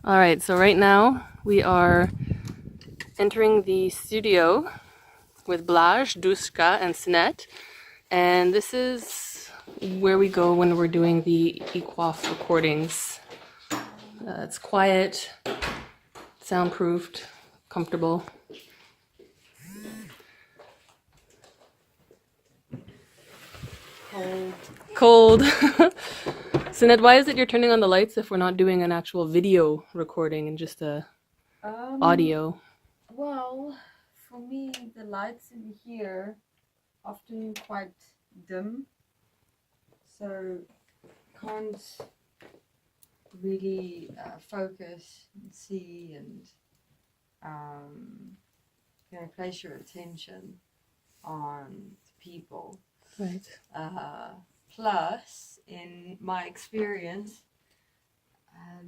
All right, so right now we are entering the studio with Blaj, Duska, and Sunette, and this is where we go when we're doing the EQAFE recordings. It's quiet, soundproofed, comfortable. Cold. Sunette, why is it you're turning on the lights if we're not doing an actual video recording and just a audio? Well, for me, the lights in here often quite dim, so can't really focus and see and place your attention on people. Right. Plus, in my experience,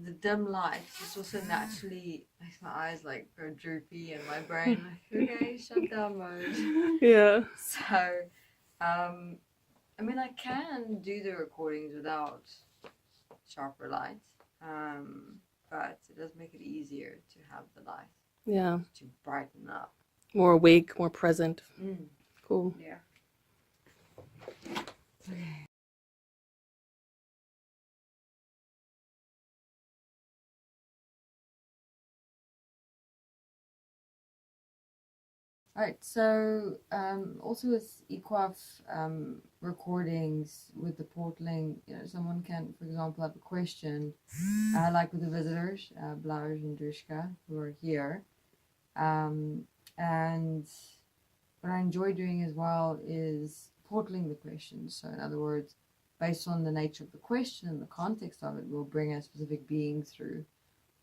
the dim light just also naturally makes my eyes like go droopy and my brain like, okay, shut down mode. Yeah. So, I mean, I can do the recordings without sharper light, but it does make it easier to have the light. Yeah. To brighten up. More awake, more present. Cool. Yeah. Okay. Alright, so also with EQAFE recordings with the portaling, someone can, for example, have a question, like with the visitors, Blauers and Dushka, who are here. And what I enjoy doing as well is portaling the questions. So in other words, based on the nature of the question and the context of it, we'll bring a specific being through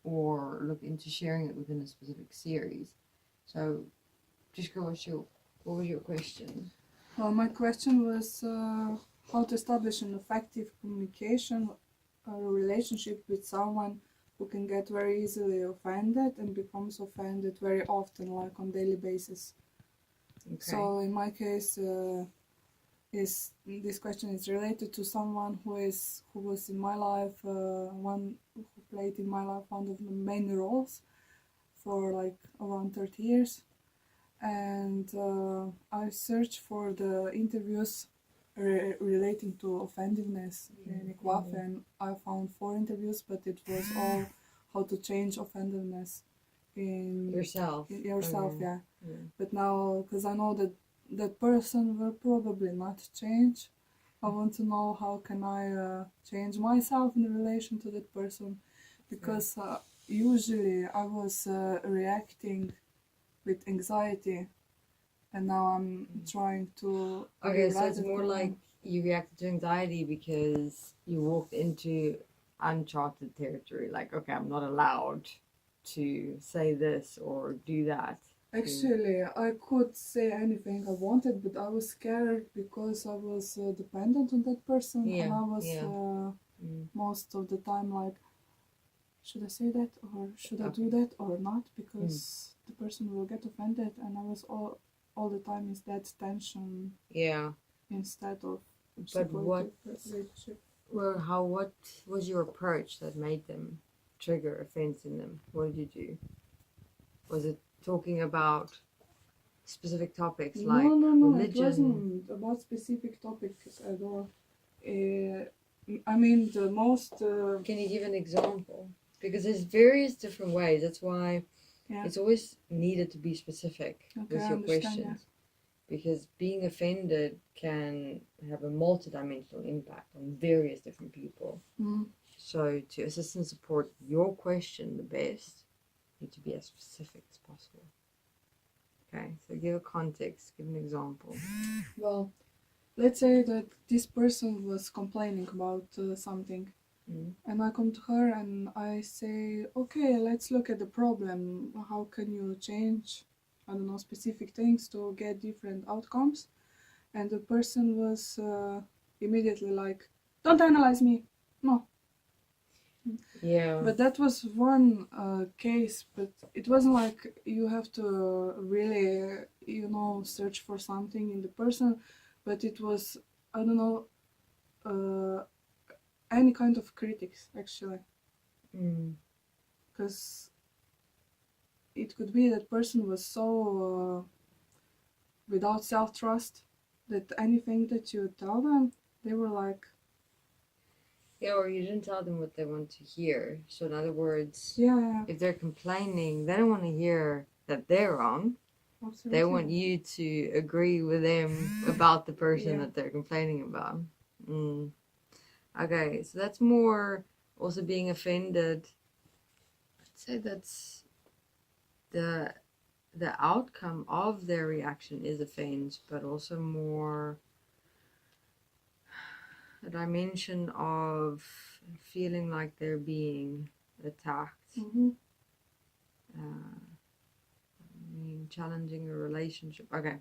or look into sharing it within a specific series. So Dushka, what was your question? Well, my question was how to establish an effective communication or relationship with someone who can get very easily offended and becomes offended very often, like on daily basis. Okay. So in my case, this question is related to someone who was in my life, one who played in my life one of the main roles for like around 30 years. And I searched for the interviews relating to offensiveness in EQAFE, and I found 4 interviews, but it was all how to change offensiveness in yourself. Yeah. But now, because I know that that person will probably not change, I want to know how can I change myself in relation to that person, because usually I was reacting with anxiety, and now I'm trying to... Okay, so it's more like you reacted to anxiety because you walked into uncharted territory, like, okay, I'm not allowed to say this or do that. Actually, I could say anything I wanted, but I was scared because I was dependent on that person, and I was most of the time like, should I say that, or should I do that or not, because the person will get offended, and I was all the time is that tension. Yeah. Instead of but what was your approach that made them trigger offense in them? What did you do? Was it talking about specific topics like religion? It wasn't about specific topics at all. I mean, the most... Can you give an example? Because there's various different ways. That's why it's always needed to be specific with your questions. Because being offended can have a multidimensional impact on various different people. So to assist and support your question the best, you need to be as specific as possible. Okay, so give a context, give an example. Well, let's say that this person was complaining about something. And I come to her and I say, okay, let's look at the problem. How can you change, I don't know, specific things to get different outcomes? And the person was immediately like, don't analyze me. No. Yeah. But that was one case, but it wasn't like you have to really, search for something in the person, but it was, I don't know, any kind of critics, actually. because it could be that person was so without self-trust that anything that you tell them, they were like, yeah, or you didn't tell them what they want to hear. So in other words, yeah, if they're complaining, they don't want to hear that they're wrong. absolutely. They want you to agree with them about the person Yeah. that they're complaining about. Okay, so that's more also being offended. I'd say that's the outcome of their reaction is offense, but also more a dimension of feeling like they're being attacked. Challenging a relationship. Okay.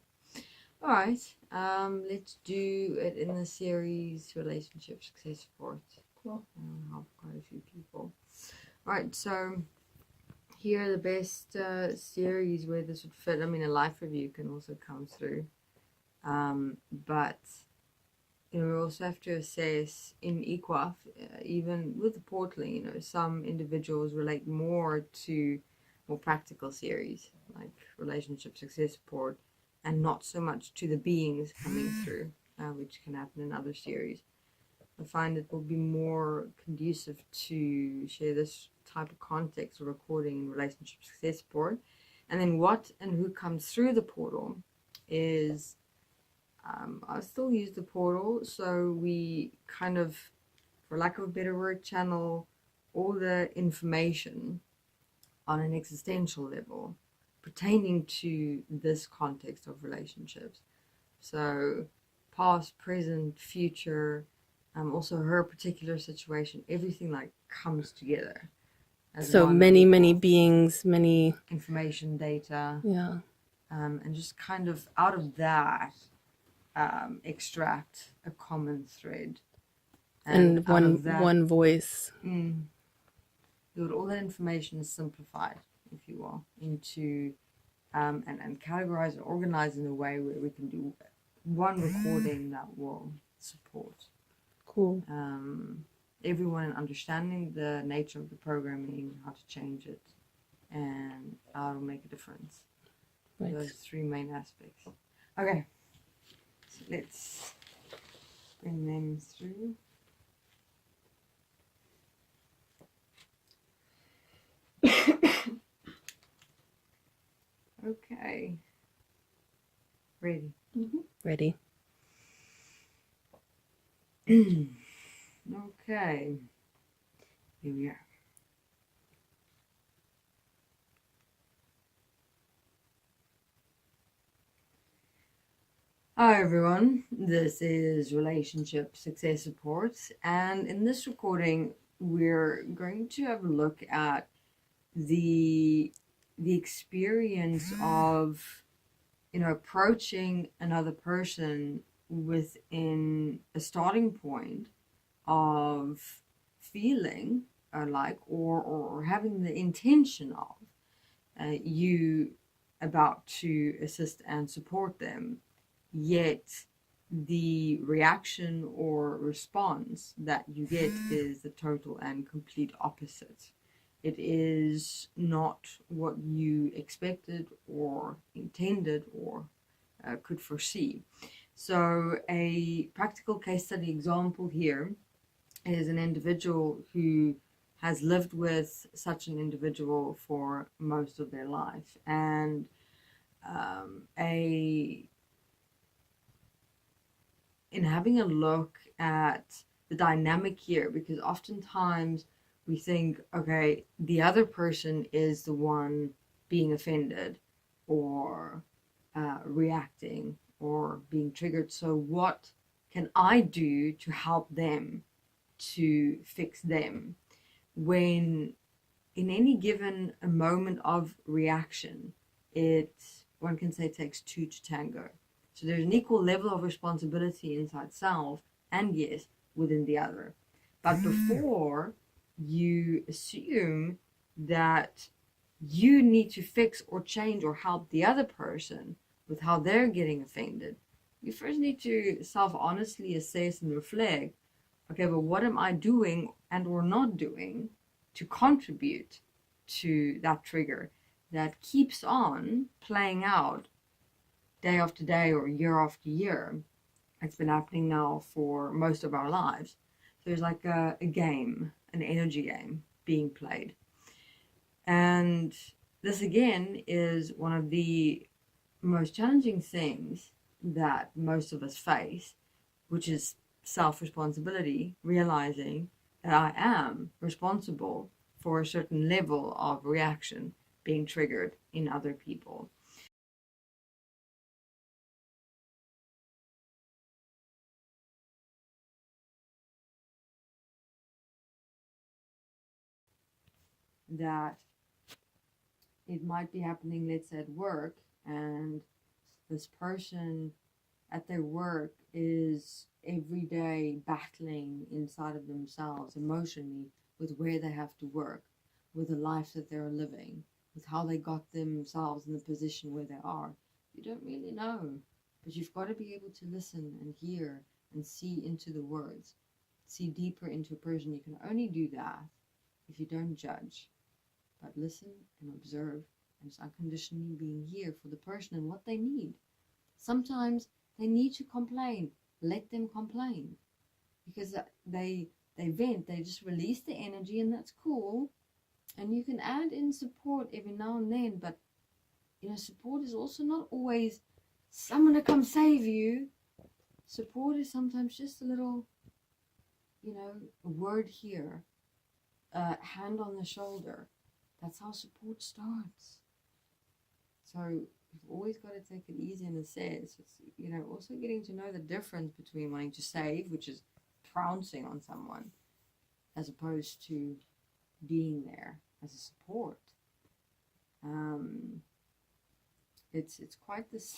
All right. Let's do it in the series Relationship Success Support. Cool. Help quite a few people. All right. So here are the best series where this would fit. I mean, a life review can also come through. But you know, we also have to assess in EQAFE, even with the portaling, you know, some individuals relate more to more practical series like Relationship Success Support and not so much to the beings coming through, which can happen in other series. I find it will be more conducive to share this type of context or recording in Relationship Success Support. And then what and who comes through the portal is I still use the portal, so we kind of, for lack of a better word, channel all the information on an existential level pertaining to this context of relationships. So past, present, future, also her particular situation, everything like comes together. So many beings, many information, data. Yeah. And just kind of out of that, extract a common thread. And one voice. All that information is simplified, if you will, into and categorize and organize in a way where we can do one recording that will support Cool. everyone in understanding the nature of the programming, how to change it, and how to make a difference. Right. Those three main aspects. Okay, so let's bring them through. Okay. Ready? Ready. Okay. Here we are. Hi everyone, this is Relationship Success Support, and in this recording we're going to have a look at the experience of, you know, approaching another person within a starting point of feeling like or having the intention of you about to assist and support them, yet the reaction or response that you get is the total and complete opposite. It is not what you expected or intended or could foresee. So a practical case study example here is an individual who has lived with such an individual for most of their life, and in having a look at the dynamic here, because oftentimes we think, okay, the other person is the one being offended or reacting or being triggered, so what can I do to help them, to fix them? When in any given a moment of reaction, one can say takes two to tango. So there's an equal level of responsibility inside self and yes, within the other. But before you assume that you need to fix or change or help the other person with how they're getting offended, you first need to self-honestly assess and reflect, okay, but what am I doing and or not doing to contribute to that trigger that keeps on playing out day after day or year after year. It's been happening now for most of our lives. So there's like a game, an energy game being played. And this again is one of the most challenging things that most of us face, which is self-responsibility, realizing that I am responsible for a certain level of reaction being triggered in other people. That it might be happening, let's say, at work, and this person at their work is every day battling inside of themselves emotionally with where they have to work, with the life that they're living, with how they got themselves in the position where they are. You don't really know, but you've got to be able to listen and hear and see into the words, see deeper into a person. You can only do that if you don't judge, but listen and observe, and just unconditionally being here for the person and what they need. Sometimes they need to complain. Let them complain, because they vent, they just release the energy, and that's cool. And you can add in support every now and then, but support is also not always someone to come save you. Support is sometimes just a little, a word here, a hand on the shoulder. That's how support starts. So you've always got to take it easy in a sense. It's, also getting to know the difference between wanting to save, which is trouncing on someone, as opposed to being there as a support. It's quite this.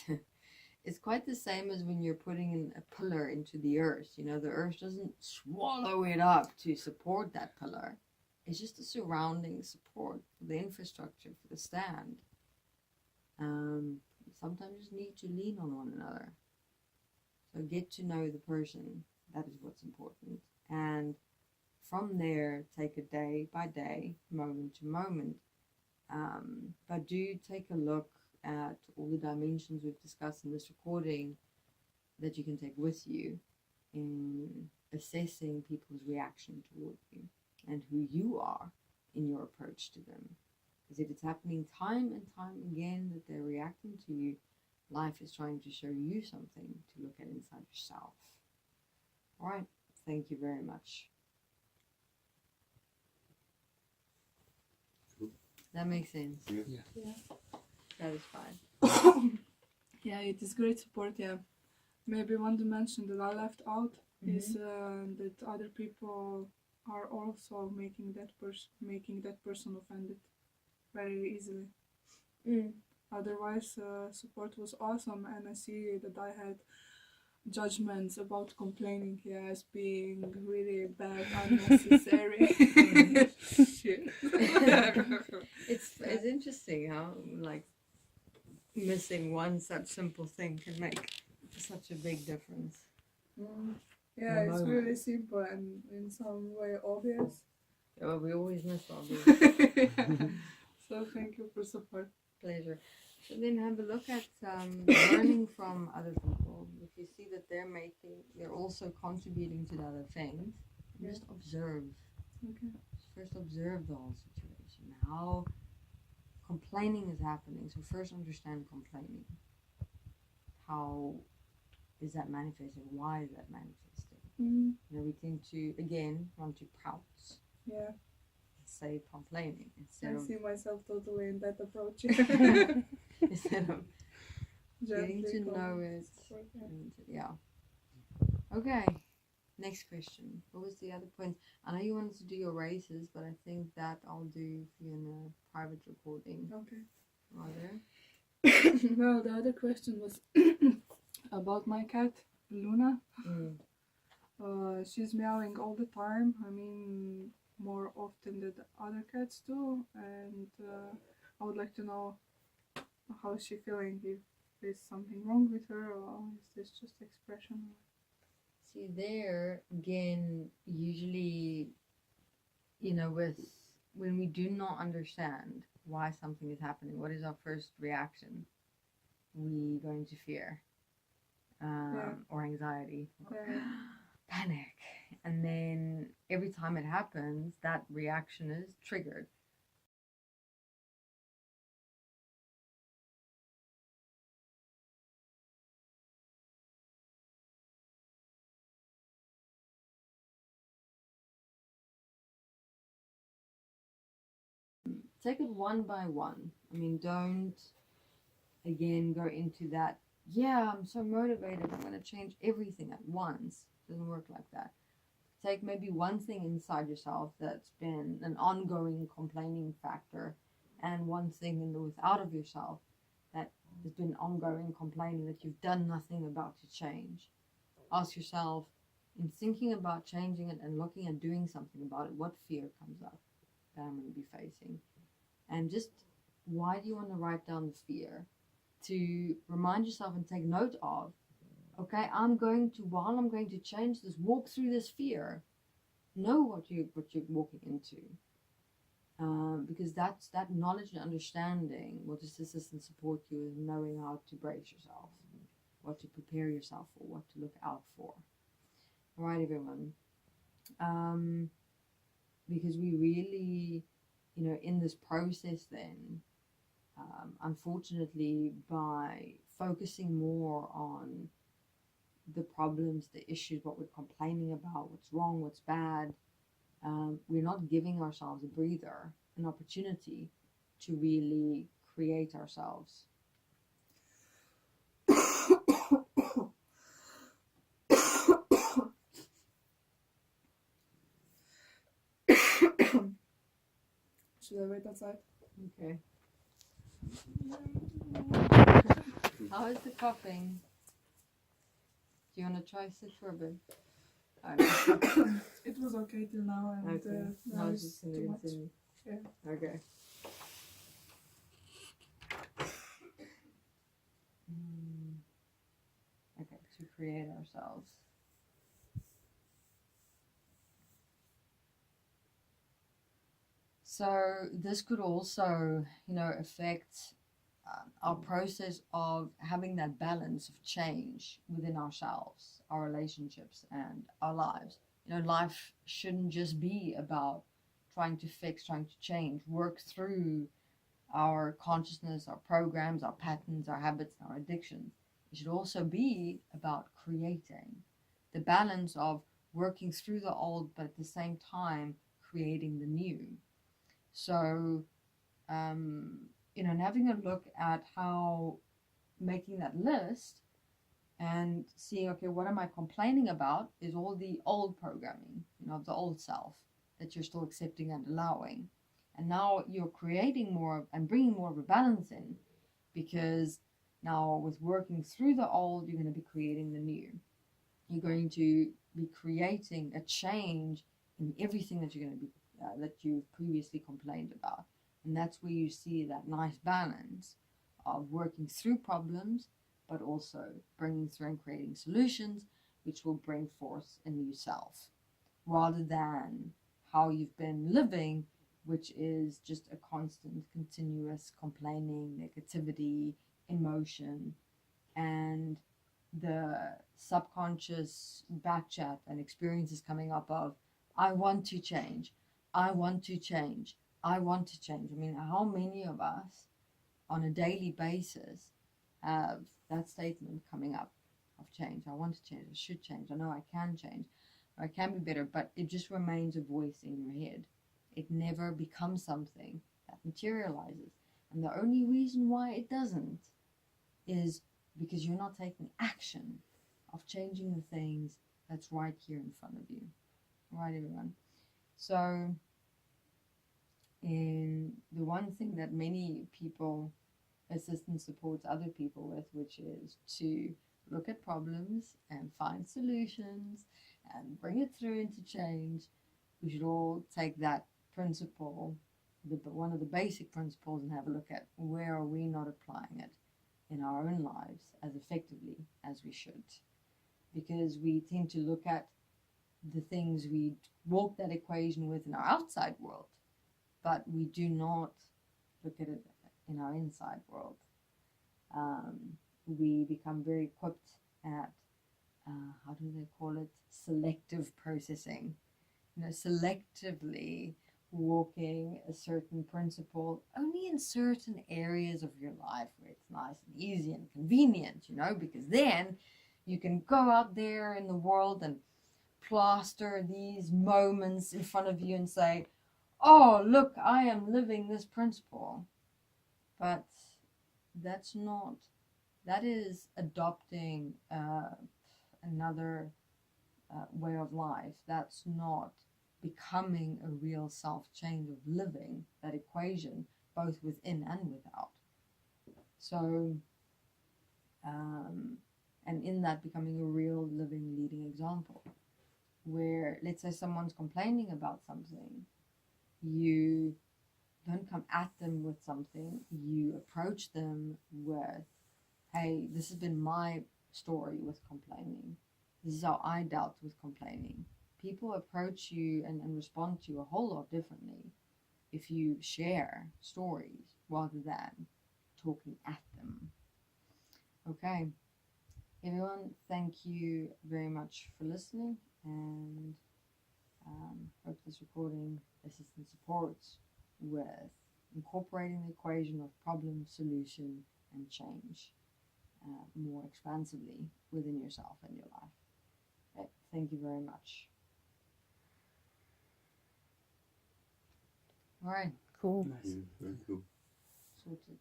It's quite the same as when you're putting in a pillar into the earth. The earth doesn't swallow it up to support that pillar. It's just a surrounding support for the infrastructure, for the stand. Sometimes you just need to lean on one another. So get to know the person. That is what's important. And from there, take it day by day, moment to moment. But do take a look at all the dimensions we've discussed in this recording that you can take with you in assessing people's reaction toward you and who you are in your approach to them. Because if it's happening time and time again that they're reacting to you, life is trying to show you something to look at inside yourself. All right, thank you very much. That makes sense. Yeah. That is fine. Yeah, it is great support. Yeah, maybe one dimension that I left out is that other people are also making that person offended very easily. Otherwise, support was awesome, and I see that I had judgments about complaining as being really bad, unnecessary shit. It's interesting how missing one such simple thing can make such a big difference. Yeah, it's really simple and in some way obvious. Yeah, well, we always miss obvious. So thank you for support. Pleasure. So then have a look at learning from other people. If you see that they're also contributing to the other things, just observe. Okay. First observe the whole situation. How complaining is happening. So first understand complaining. How is that manifesting? Why is that manifesting? We tend to, again, want to pounce. Yeah. Say complaining instead I see myself totally in that approach. instead of getting to know it. Yeah. Okay. Next question. What was the other point? I know you wanted to do your races, but I think that I'll do for you in a private recording. Okay. Rather. Well, the other question was about my cat, Luna. She's meowing all the time. I mean, more often than the other cats do, and I would like to know how is she feeling, if there's something wrong with her, or is this just expression? See, there again, usually, with when we do not understand why something is happening, what is our first reaction? We go into fear or anxiety, panic. And then every time it happens, that reaction is triggered. Take it one by one. I mean, don't again go into that, yeah, I'm so motivated, I'm going to change everything at once. It doesn't work like that. Take maybe one thing inside yourself that's been an ongoing complaining factor, and one thing in the without of yourself that has been ongoing complaining that you've done nothing about to change. Ask yourself, in thinking about changing it and looking at doing something about it, what fear comes up that I'm going to be facing? And just, why do you want to write down the fear? To remind yourself and take note of, okay, while I'm going to change this, walk through this fear. Know what you're walking into. Because that's that knowledge and understanding will just assist and support you in knowing how to brace yourself, what to prepare yourself for, what to look out for. All right, everyone. Because we really, in this process then, unfortunately, by focusing more on the problems, the issues, what we're complaining about, what's wrong, what's bad, we're not giving ourselves a breather, an opportunity to really create ourselves. Should I wait outside? Okay. How is the coughing? Do you want to try sit for a bit? It was okay till now, and Okay. now Now it's it's going to too much. continue. Yeah. Okay. Okay, to create ourselves. So this could also, affect our process of having that balance of change within ourselves, our relationships, and our lives. Life shouldn't just be about trying to fix, trying to change, work through our consciousness, our programs, our patterns, our habits, and our addictions. It should also be about creating the balance of working through the old, but at the same time creating the new. So, and having a look at how making that list and seeing, okay, what am I complaining about is all the old programming, of the old self that you're still accepting and allowing. And now you're creating more and bringing more of a balance in, because now with working through the old, you're going to be creating the new. You're going to be creating a change in everything that you're going to be, that you've previously complained about. And that's where you see that nice balance of working through problems, but also bringing through and creating solutions, which will bring forth a new self, rather than how you've been living, which is just a constant, continuous complaining, negativity, emotion, and the subconscious backchat and experiences coming up of, I want to change, I want to change, I want to change. I mean, how many of us on a daily basis have that statement coming up of change? I want to change, I should change, I know I can change, or I can be better, but it just remains a voice in your head. It never becomes something that materializes. And the only reason why it doesn't is because you're not taking action of changing the things that's right here in front of you. All right, everyone. So, in the one thing that many people assist and support other people with, which is to look at problems and find solutions and bring it through into change, we should all take that principle, one of the basic principles, and have a look at where are we not applying it in our own lives as effectively as we should. Because we tend to look at the things we walk that equation with in our outside world, but we do not look at it in our inside world. We become very equipped at, how do they call it? Selective processing. Selectively walking a certain principle only in certain areas of your life where it's nice and easy and convenient, because then you can go out there in the world and plaster these moments in front of you and say, oh, look, I am living this principle. But that is adopting another way of life. That's not becoming a real self-change of living that equation, both within and without. So, and in that becoming a real living leading example, where let's say someone's complaining about something, you don't come at them with something, you approach them with, hey, this has been my story with complaining. This is how I dealt with complaining. People approach you and respond to you a whole lot differently if you share stories rather than talking at them. Okay, everyone, thank you very much for listening, and hope this recording assists and supports with incorporating the equation of problem, solution, and change more expansively within yourself and your life. Okay, thank you very much. All right. Cool. Nice. Very cool. Sorted.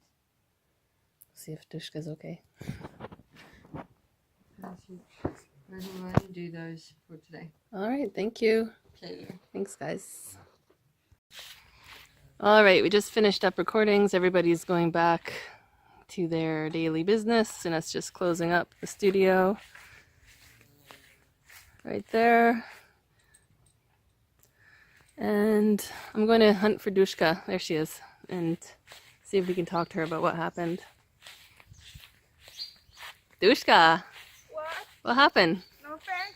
See if Dushka's okay. Where do we want to do those for today? All right, thank you. Pleasure. Thanks, guys. All right, we just finished up recordings. Everybody's going back to their daily business, and us just closing up the studio. Right there. And I'm going to hunt for Dushka. There she is. And see if we can talk to her about what happened. Dushka! What happened? Nothing.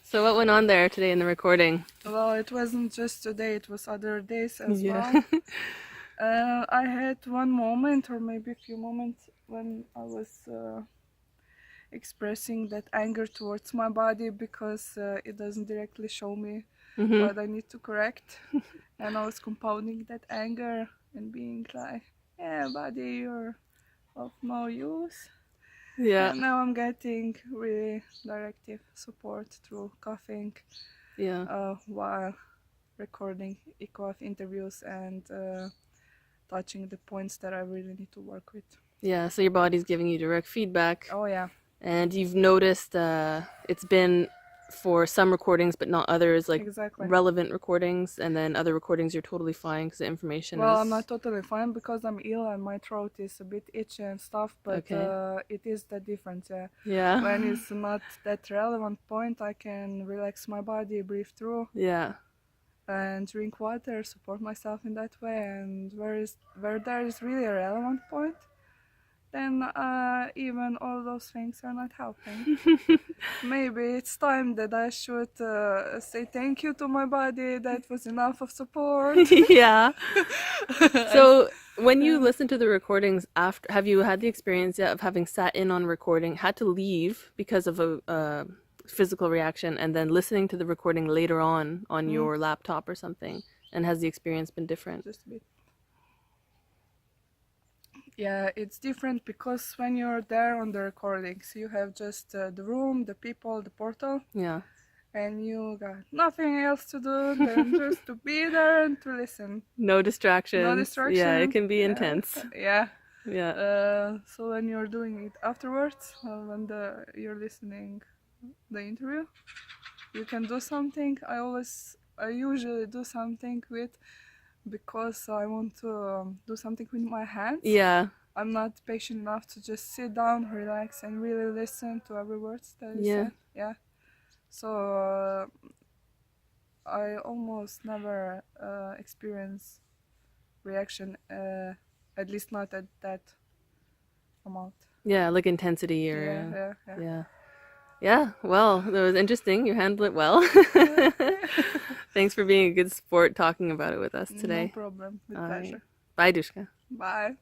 So what went on there today in the recording? Well, it wasn't just today, it was other days as Yeah. well. I had one moment, or maybe a few moments, when I was expressing that anger towards my body because it doesn't directly show me what I need to correct. And I was compounding that anger and being like, yeah, body, you're of no use. Yeah. And now I'm getting really directive support through coughing while recording EQAFE interviews and touching the points that I really need to work with. Yeah, so your body's giving you direct feedback. Oh yeah. And you've noticed it's been for some recordings but not others, like Exactly. relevant recordings, and then other recordings you're totally fine because the information Well, is... I'm not totally fine because I'm ill and my throat is a bit itchy and stuff, but it is the difference, yeah. Yeah. When it's not that relevant point, I can relax my body, breathe through, Yeah. and drink water, support myself in that way. And where there is really a relevant point, then even all those things are not helping. Maybe it's time that I should say thank you to my body. That was enough of support. Yeah. So when you listen to the recordings after, have you had the experience yet of having sat in on recording, had to leave because of a physical reaction, and then listening to the recording later on your laptop or something? And has the experience been different? Just a bit. Yeah, it's different because when you're there on the recordings, you have just the room, the people, the portal. Yeah. And you got nothing else to do than just to be there and to listen. No distractions. No distractions. Yeah, it can be intense. Yeah. Yeah. So when you're doing it afterwards, when you're listening the interview, you can do something. I usually do something because I want to do something with my hands. Yeah. I'm not patient enough to just sit down, relax, and really listen to every word that is said. Yeah. So I almost never experience reaction, at least not at that amount. Yeah, like intensity or... Yeah. Yeah, well, that was interesting. You handled it well. Thanks for being a good sport talking about it with us today. No problem. With pleasure. Bye, Dushka. Bye.